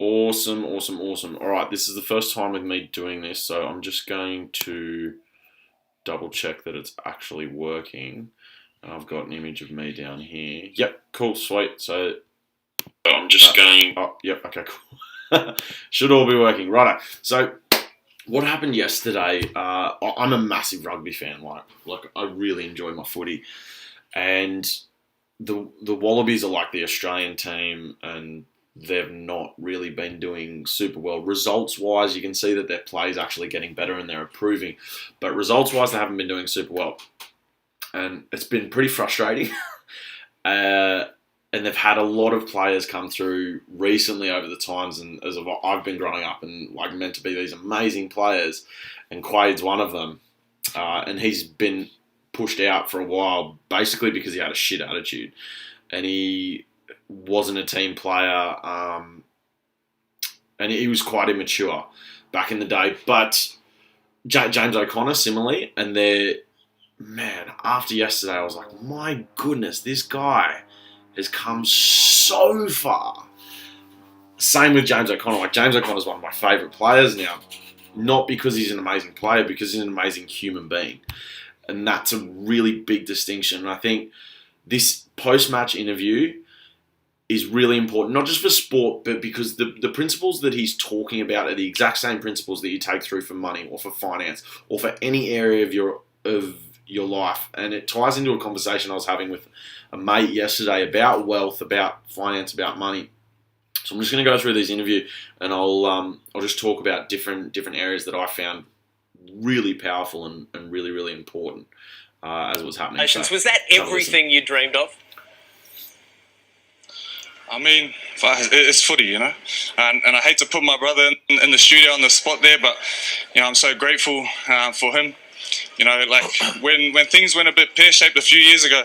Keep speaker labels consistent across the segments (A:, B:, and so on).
A: Awesome, awesome, awesome. All right, this is the first time with me doing this, so I'm just going to double check that it's actually working. I've got an image of me down here. Yep, cool, sweet. So I'm just going. Oh, yep, okay, cool. Should all be working. Righto. So what happened yesterday? I'm a massive rugby fan. Like I really enjoy my footy, and the Wallabies are like the Australian team, and they've not really been doing super well. Results-wise, you can see that their play is actually getting better and they're improving. But results-wise, they haven't been doing super well. And it's been pretty frustrating. And they've had a lot of players come through recently over the times, and as I've been growing up and like meant to be these amazing players, and QUADE's one of them. And he's been pushed out for a while, basically because he had a shit attitude. And he wasn't a team player, and he was quite immature back in the day. But James O'Connor, similarly, and after yesterday, I was like, my goodness, this guy has come so far. Same with James O'Connor. Like, James O'Connor is one of my favourite players now, not because he's an amazing player, because he's an amazing human being. And that's a really big distinction. And I think this post-match interview is really important, not just for sport, but because the principles that he's talking about are the exact same principles that you take through for money or for finance or for any area of your life. And it ties into a conversation I was having with a mate yesterday about wealth, about finance, about money. So I'm just going to go through this interview, and I'll just talk about different areas that I found really powerful and really, really important as it was happening. So,
B: was that everything you dreamed of?
C: I mean, it's footy, you know, and I hate to put my brother in the studio on the spot there, but, you know, I'm so grateful for him. You know, like when things went a bit pear-shaped a few years ago,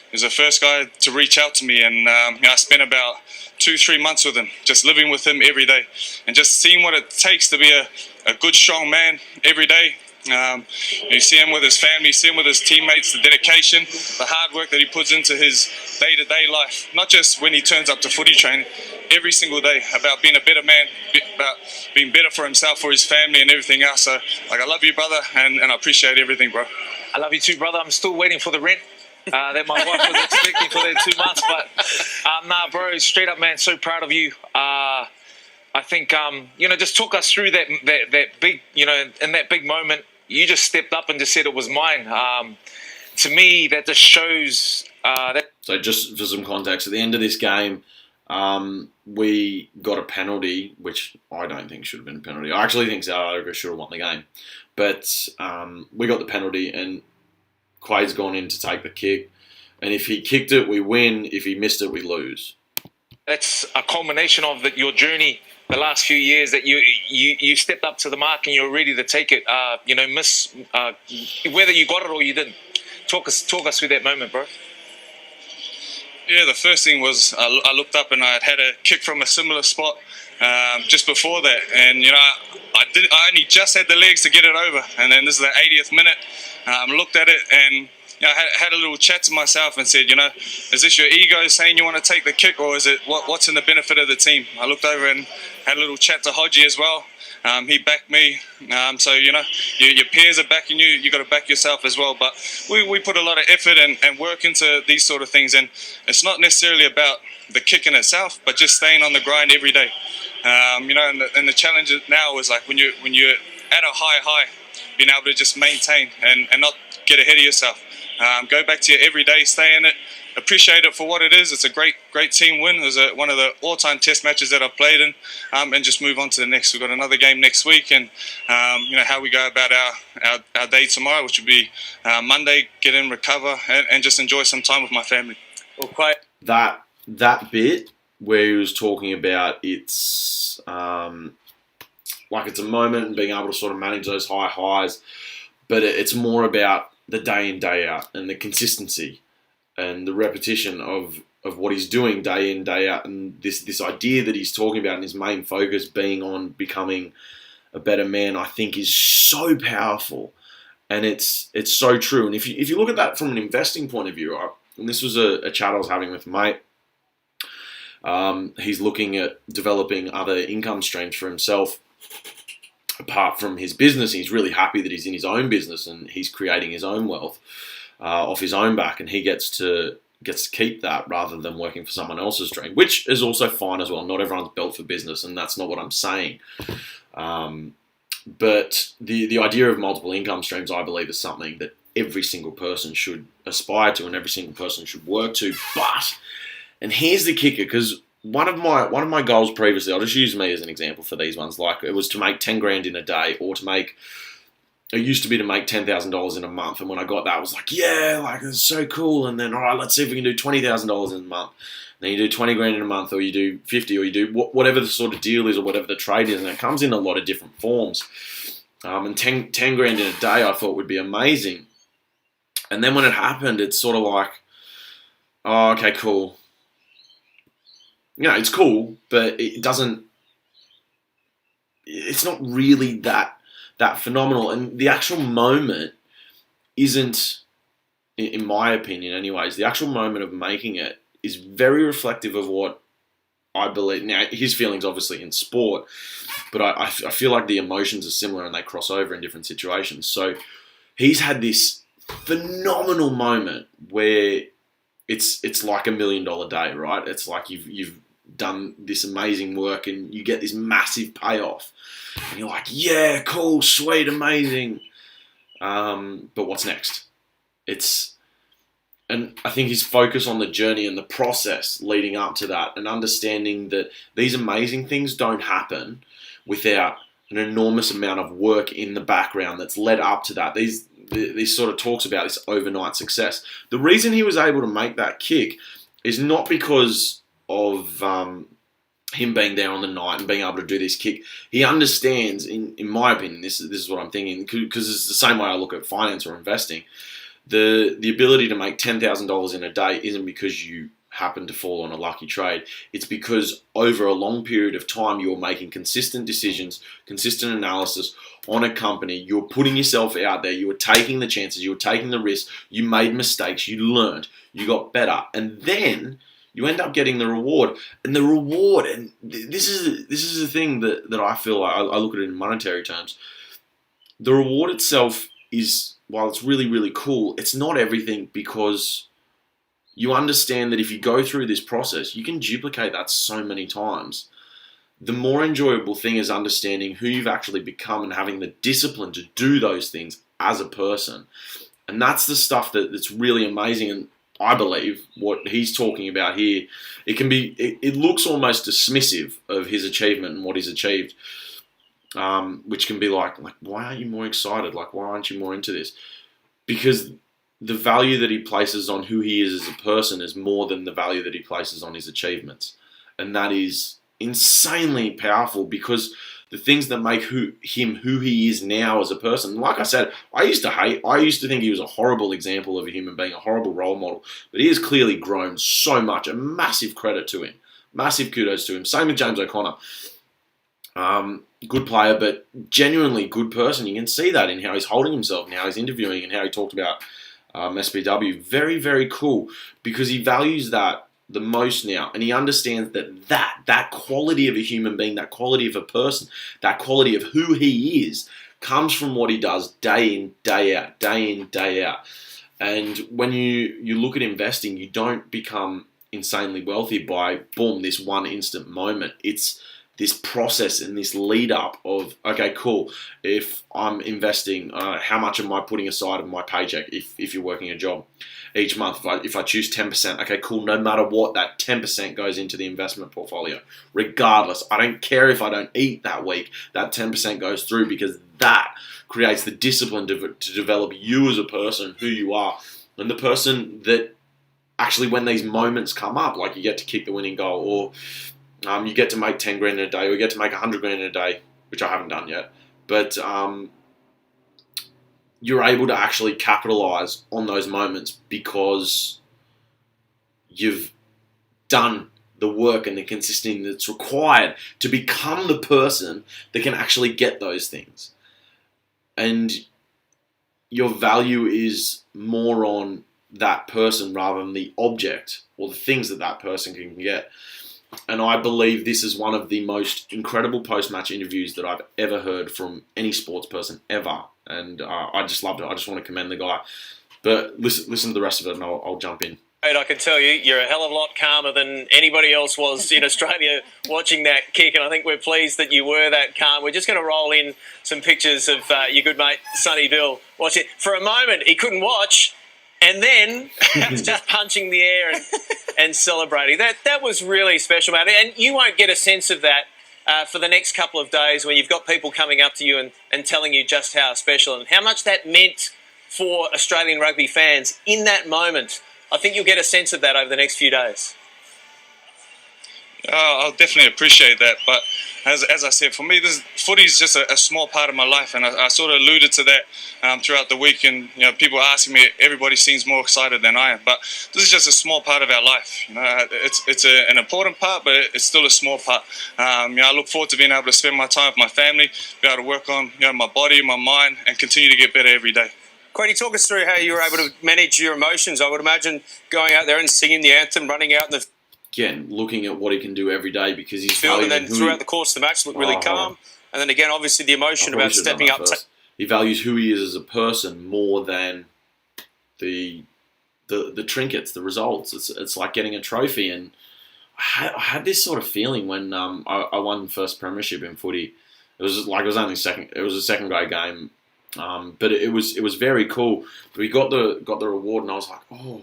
C: he was the first guy to reach out to me, and you know, I spent about 2-3 months with him, just living with him every day, and just seeing what it takes to be a good, strong man every day. You see him with his family, see him with his teammates, the dedication, the hard work that he puts into his day-to-day life, not just when he turns up to footy training, every single day, about being a better man, about being better for himself, for his family and everything else. So, like, I love you, brother, and I appreciate everything, bro.
D: I love you too, brother. I'm still waiting for the rent that my wife was expecting for their 2 months, but nah, bro, straight up, man, so proud of you. I think, you know, just talk us through that big, you know, in that big moment. You just stepped up and just said it was mine. To me, that just shows that. So
A: just for some context, at the end of this game, we got a penalty, which I don't think should have been a penalty. I actually think South Africa should have won the game. But we got the penalty, and QUADE's gone in to take the kick. And if he kicked it, we win. If he missed it, we lose.
D: That's a culmination of your journey the last few years, that you stepped up to the mark and you're ready to take it. You know, whether you got it or you didn't. Talk us through that moment, bro.
C: Yeah, the first thing was I looked up and I had a kick from a similar spot just before that, and you know, I only just had the legs to get it over, and then this is the 80th minute. Looked at it and, you know, I had a little chat to myself and said, you know, is this your ego saying you want to take the kick, or is it what's in the benefit of the team? I looked over and had a little chat to Hodgie as well. He backed me. So, you know, your peers are backing you. You got to back yourself as well. But we put a lot of effort and work into these sort of things. And it's not necessarily about the kick in itself, but just staying on the grind every day. You know, and the challenge now is like when you're at a high, being able to just maintain and not get ahead of yourself. Go back to your everyday, stay in it, appreciate it for what it is. It's a great team win. It was one of the all-time test matches that I've played in, and just move on to the next. We've got another game next week, and you know how we go about our day tomorrow, which will be Monday, get in, recover, and just enjoy some time with my family.
B: Well, quite
A: that bit where he was talking about it's like it's a moment and being able to sort of manage those highs, but it's more about the day in, day out, and the consistency and the repetition of what he's doing day in, day out, and this idea that he's talking about and his main focus being on becoming a better man, I think is so powerful, and it's so true. And if you look at that from an investing point of view, right, and this was a chat I was having with a mate, He's looking at developing other income streams for himself apart from his business. He's really happy that he's in his own business and he's creating his own wealth off his own back, and he gets to keep that rather than working for someone else's dream, which is also fine as well. Not everyone's built for business, and that's not what I'm saying. But the idea of multiple income streams, I believe, is something that every single person should aspire to and every single person should work to. But, and here's the kicker, because one of my goals previously, I'll just use me as an example for these ones, like it was to make 10 grand in a day, or to make, it used to be to make $10,000 in a month. And when I got that, I was like, yeah, like it's so cool. And then, all right, let's see if we can do $20,000 in a month. Then you do 20 grand in a month, or you do 50, or you do whatever the sort of deal is, or whatever the trade is. And it comes in a lot of different forms. And 10 grand in a day I thought would be amazing. And then when it happened, it's sort of like, oh, okay, cool. You know, it's cool, but it doesn't, it's not really that phenomenal. And the actual moment isn't, in my opinion anyways, the actual moment of making it is very reflective of what I believe. Now, his feelings obviously in sport, but I feel like the emotions are similar and they cross over in different situations. So he's had this phenomenal moment where it's like $1 million day, right? It's like you've done this amazing work and you get this massive payoff. And you're like, yeah, cool, sweet, amazing. But what's next? And I think his focus on the journey and the process leading up to that, and understanding that these amazing things don't happen without an enormous amount of work in the background that's led up to that. These sort of talks about this overnight success. The reason he was able to make that kick is not because of him being there on the night and being able to do this kick. He understands, in my opinion, this is what I'm thinking, because it's the same way I look at finance or investing. The ability to make $10,000 in a day isn't because you happen to fall on a lucky trade. It's because over a long period of time, you're making consistent decisions, consistent analysis on a company. You're putting yourself out there. You were taking the chances. You were taking the risks. You made mistakes. You learned. You got better. And then you end up getting the reward. And the reward, and this is the thing that I feel like, I look at it in monetary terms. The reward itself is, while it's really, really cool, it's not everything, because you understand that if you go through this process, you can duplicate that so many times. The more enjoyable thing is understanding who you've actually become and having the discipline to do those things as a person. And that's the stuff that's really amazing. And I believe what he's talking about here, it looks almost dismissive of his achievement and what he's achieved, which can be like, why aren't you more excited? Like, why aren't you more into this? Because the value that he places on who he is as a person is more than the value that he places on his achievements. And that is insanely powerful, because the things that make him who he is now as a person, like I said, I used to think he was a horrible example of a human being, a horrible role model, but he has clearly grown so much. A massive credit to him. Massive kudos to him. Same with James O'Connor. Good player, but genuinely good person. You can see that in how he's holding himself and how he's interviewing and how he talked about SBW. Very, very cool, because he values that the most now, and he understands that quality of a human being, that quality of a person, that quality of who he is, comes from what he does day in, day out, day in, day out. And when you look at investing, you don't become insanely wealthy by, boom, this one instant moment. It's this process and this lead up of, okay, cool, if I'm investing, how much am I putting aside of my paycheck if you're working a job each month? If I choose 10%, okay, cool, no matter what, that 10% goes into the investment portfolio. Regardless, I don't care if I don't eat that week, that 10% goes through, because that creates the discipline to develop you as a person, who you are, and the person that actually, when these moments come up, like you get to kick the winning goal, or you get to make 10 grand in a day, or you get to make 100 grand in a day, which I haven't done yet. But you're able to actually capitalize on those moments because you've done the work and the consistency that's required to become the person that can actually get those things. And your value is more on that person rather than the object or the things that person can get. And I believe this is one of the most incredible post-match interviews that I've ever heard from any sports person ever. And I just loved it. I just want to commend the guy. But listen to the rest of it and I'll jump in.
B: I can tell you, you're a hell of a lot calmer than anybody else was in Australia watching that kick, and I think we're pleased that you were that calm. We're just going to roll in some pictures of your good mate, Sonny Bill. Watch it. For a moment, he couldn't watch, and then just punching the air and celebrating. That was really special, mate. And you won't get a sense of that for the next couple of days when you've got people coming up to you and telling you just how special and how much that meant for Australian rugby fans in that moment. I think you'll get a sense of that over the next few days.
C: I'll definitely appreciate that. But as I said, for me, footy is just a small part of my life, and I sort of alluded to that throughout the week. And people asking me, everybody seems more excited than I am. But this is just a small part of our life. It's an important part, but it's still a small part. I look forward to being able to spend my time with my family, be able to work on my body, my mind, and continue to get better every day.
E: Quade, talk us through how you were able to manage your emotions. I would imagine going out there and singing the anthem, running out in the
A: again, looking at what he can do every day because he's
E: field, and then throughout the course of the match, look really calm. And then again, obviously, the emotion about stepping up.
A: He values who he is as a person more than the trinkets, the results. It's like getting a trophy. And I had this sort of feeling when I won the first premiership in footy. It was only second. It was a second grade game. But it was very cool. But we got the reward, and I was like, "Oh,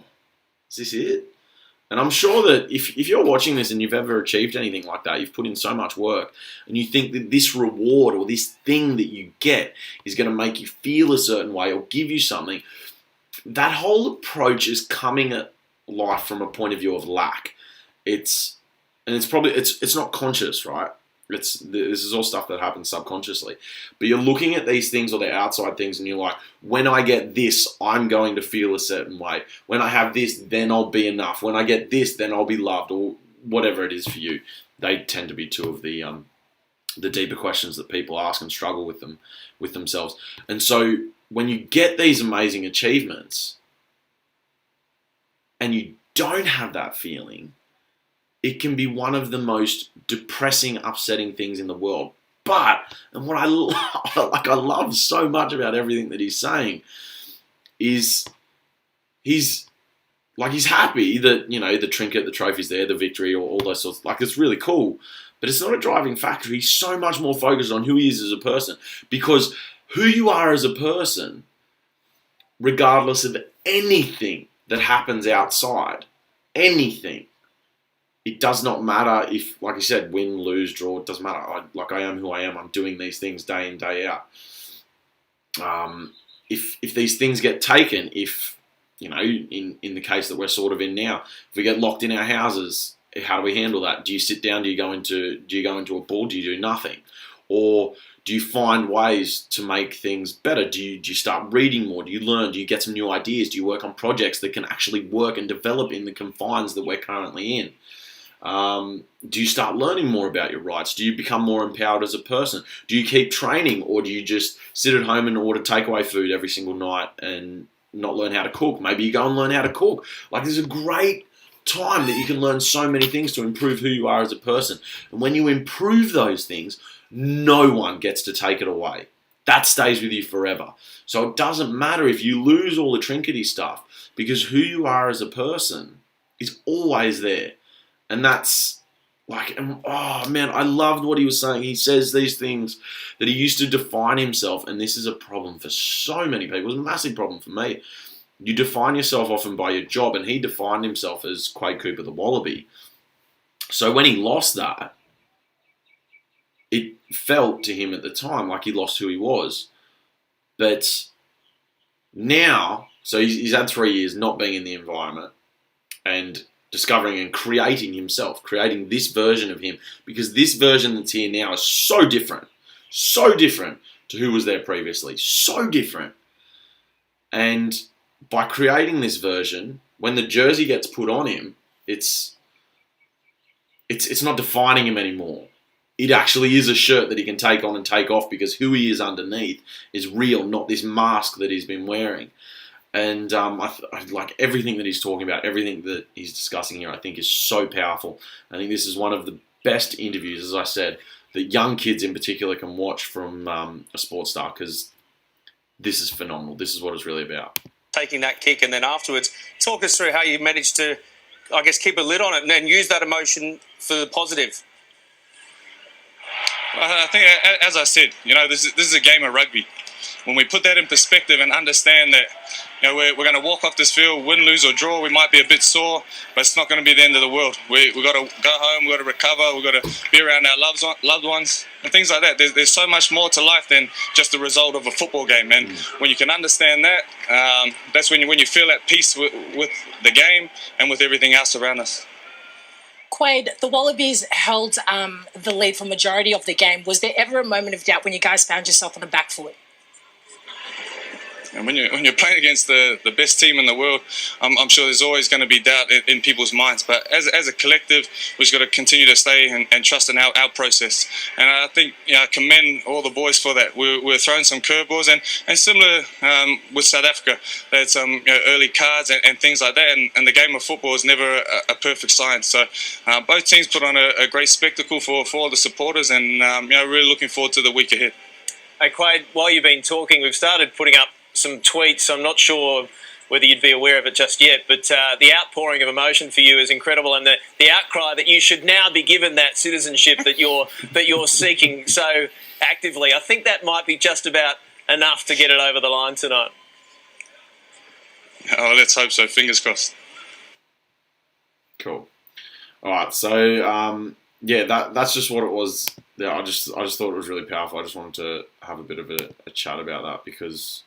A: is this it?" And I'm sure that if you're watching this and you've ever achieved anything like that, you've put in so much work, and you think that this reward or this thing that you get is going to make you feel a certain way or give you something, that whole approach is coming at life from a point of view of lack. It's not conscious, right? This is all stuff that happens subconsciously. But you're looking at these things or the outside things and you're like, when I get this, I'm going to feel a certain way. When I have this, then I'll be enough. When I get this, then I'll be loved, or whatever it is for you. They tend to be two of the deeper questions that people ask and struggle with themselves. And so when you get these amazing achievements and you don't have that feeling, it can be one of the most depressing, upsetting things in the world. But, and what I love so much about everything that he's saying is he's happy that, the trinket, the trophy's there, the victory, or all those sorts. It's really cool. But it's not a driving factor. He's so much more focused on who he is as a person. Because who you are as a person, regardless of anything that happens outside, anything, it does not matter if, like you said, win, lose, draw, it doesn't matter. I am who I am. I'm doing these things day in, day out. If these things get taken, if, in the case that we're sort of in now, if we get locked in our houses, how do we handle that? Do you sit down? Do you go into a ball? Do you do nothing? Or do you find ways to make things better? Do you start reading more? Do you learn? Do you get some new ideas? Do you work on projects that can actually work and develop in the confines that we're currently in? Do you start learning more about your rights? Do you become more empowered as a person? Do you keep training, or do you just sit at home and order takeaway food every single night and not learn how to cook? Maybe you go and learn how to cook. There's a great time that you can learn so many things to improve who you are as a person. And when you improve those things, no one gets to take it away. That stays with you forever. So it doesn't matter if you lose all the trinkety stuff, because who you are as a person is always there. And that's oh man, I loved what he was saying. He says these things that he used to define himself, and this is a problem for so many people. It was a massive problem for me. You define yourself often by your job, and he defined himself as Quade Cooper the Wallaby. So when he lost that, it felt to him at the time like he lost who he was. But now, so he's had 3 years not being in the environment, and discovering and creating himself, creating this version of him, because this version that's here now is so different to who was there previously, so different. And by creating this version, when the jersey gets put on him, it's not defining him anymore. It actually is a shirt that he can take on and take off, because who he is underneath is real, not this mask that he's been wearing. And I like everything that he's talking about, everything that he's discussing here, I think is so powerful. I think this is one of the best interviews, as I said, that young kids in particular can watch from a sports star, because this is phenomenal. This is what it's really about.
E: Taking that kick, and then afterwards, talk us through how you managed to, I guess, keep a lid on it and then use that emotion for the positive.
C: I think, as I said, this is a game of rugby. When we put that in perspective and understand that, we're going to walk off this field, win, lose or draw, we might be a bit sore, but it's not going to be the end of the world. We've got to go home, we've got to recover, we've got to be around our loved ones and things like that. There's so much more to life than just the result of a football game. And when you can understand that, that's when you feel at peace with the game and with everything else around us.
F: Quade, the Wallabies held the lead for majority of the game. Was there ever a moment of doubt when you guys found yourself on the back foot?
C: And when you're playing against the best team in the world, I'm sure there's always going to be doubt in people's minds. But as a collective, we've just got to continue to stay and trust in our process. And I think I commend all the boys for that. We're throwing some curveballs and similar with South Africa. They had some early cards and things like that. And the game of football is never a perfect science. So both teams put on a great spectacle for all the supporters, and really looking forward to the week ahead.
B: Hey, Quade, while you've been talking, we've started putting up some tweets. I'm not sure whether you'd be aware of it just yet, but the outpouring of emotion for you is incredible, and the outcry that you should now be given that citizenship that you're seeking so actively. I think that might be just about enough to get it over the line tonight.
C: Oh, let's hope so. Fingers crossed.
A: Cool. All right, so that's just what it was. Yeah, I just thought it was really powerful. I just wanted to have a bit of a chat about that, because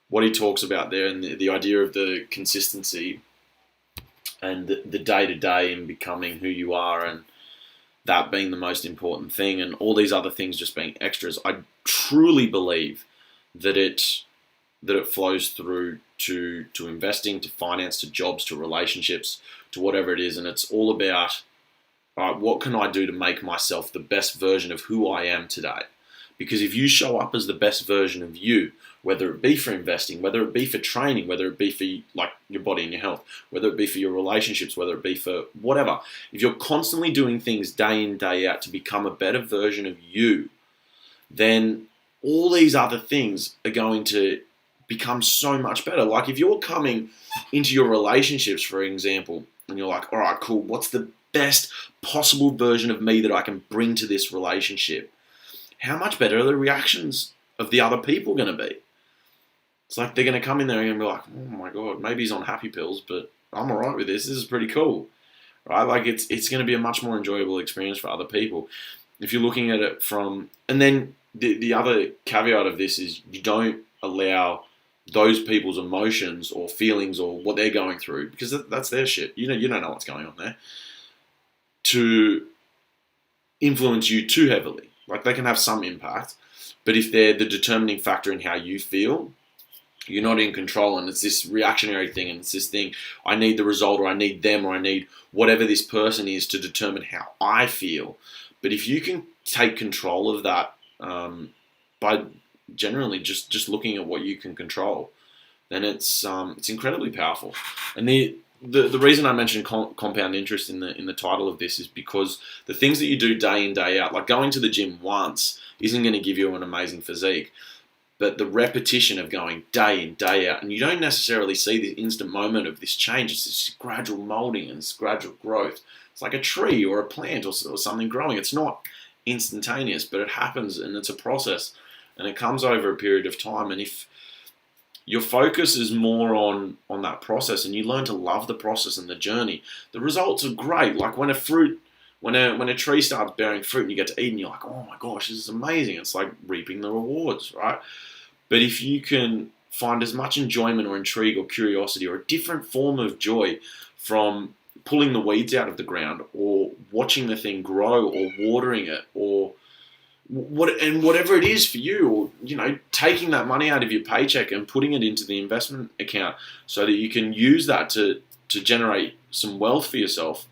A: what he talks about there, and the idea of the consistency and the day-to-day in becoming who you are, and that being the most important thing, and all these other things just being extras. I truly believe that it flows through to investing, to finance, to jobs, to relationships, to whatever it is. And it's all about, all right, what can I do to make myself the best version of who I am today? Because if you show up as the best version of you, whether it be for investing, whether it be for training, whether it be for like your body and your health, whether it be for your relationships, whether it be for whatever, if you're constantly doing things day in, day out to become a better version of you, then all these other things are going to become so much better. Like if you're coming into your relationships, for example, and you're like, all right, cool, what's the best possible version of me that I can bring to this relationship? How much better are the reactions of the other people going to be? It's like they're going to come in there and be like, oh my God, maybe he's on happy pills, but I'm all right with this. This is pretty cool, right? Like it's going to be a much more enjoyable experience for other people. If you're looking at it from, and then the other caveat of this is you don't allow those people's emotions or feelings or what they're going through, because that's their shit. You don't know what's going on there, to influence you too heavily. Like they can have some impact, but if they're the determining factor in how you feel, you're not in control, and it's this reactionary thing, and it's this thing, I need the result, or I need them, or I need whatever this person is to determine how I feel. But if you can take control of that by generally just looking at what you can control, then it's incredibly powerful. And the reason I mentioned compound interest in the title of this is because the things that you do day in, day out, like going to the gym once isn't going to give you an amazing physique, but the repetition of going day in, day out, and you don't necessarily see the instant moment of this change. It's this gradual molding and this gradual growth. It's like a tree or a plant or something growing. It's not instantaneous, but it happens, and it's a process, and it comes over a period of time. And if your focus is more on that process, and you learn to love the process and the journey, the results are great. Like when a tree starts bearing fruit and you get to eat, and you're like, oh my gosh, this is amazing. It's like reaping the rewards, right? But if you can find as much enjoyment or intrigue or curiosity or a different form of joy from pulling the weeds out of the ground, or watching the thing grow, or watering it, or whatever it is for you, or taking that money out of your paycheck and putting it into the investment account so that you can use that to generate some wealth for yourself,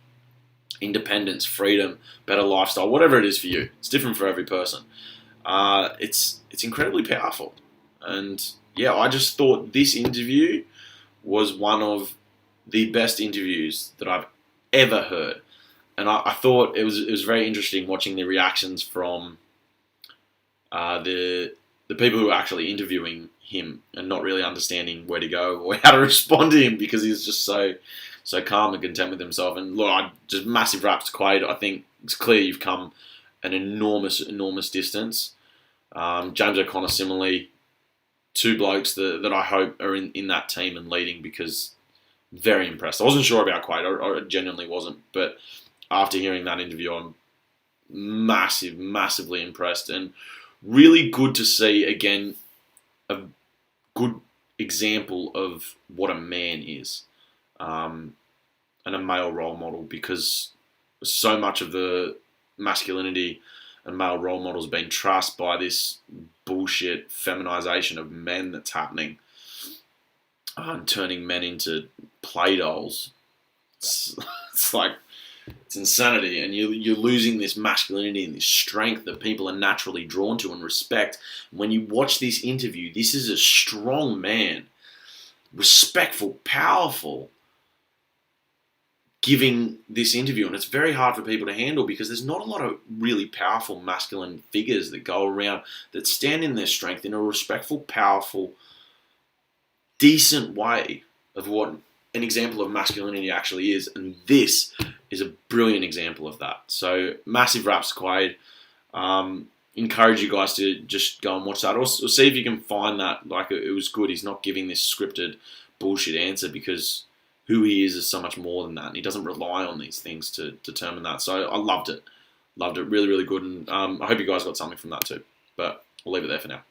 A: independence, freedom, better lifestyle, whatever it is for you. It's different for every person. It's incredibly powerful. And yeah, I just thought this interview was one of the best interviews that I've ever heard. And I thought it was very interesting watching the reactions from the people who were actually interviewing him and not really understanding where to go or how to respond to him, because he's just so calm and content with himself. And look, just massive raps to Quade. I think it's clear you've come an enormous distance. James O'Connor similarly, two blokes that I hope are in that team and leading, because very impressed. I wasn't sure about Quade, I genuinely wasn't, but after hearing that interview, I'm massively impressed, and really good to see again a good example of what a man is, and a male role model, because so much of the masculinity and male role models been trussed by this bullshit feminization of men that's happening, turning men into play dolls. It's like, it's insanity, and you're losing this masculinity and this strength that people are naturally drawn to and respect. When you watch this interview, this is a strong man, respectful, powerful, giving this interview, and it's very hard for people to handle because there's not a lot of really powerful masculine figures that go around that stand in their strength in a respectful, powerful, decent way of what an example of masculinity actually is, and this is a brilliant example of that. So massive raps to Quade. Encourage you guys to just go and watch that, or see if you can find that. Like, it was good. He's not giving this scripted bullshit answer, because who he is so much more than that, and he doesn't rely on these things to determine that. So I loved it, really good, and I hope you guys got something from that too. But I'll leave it there for now.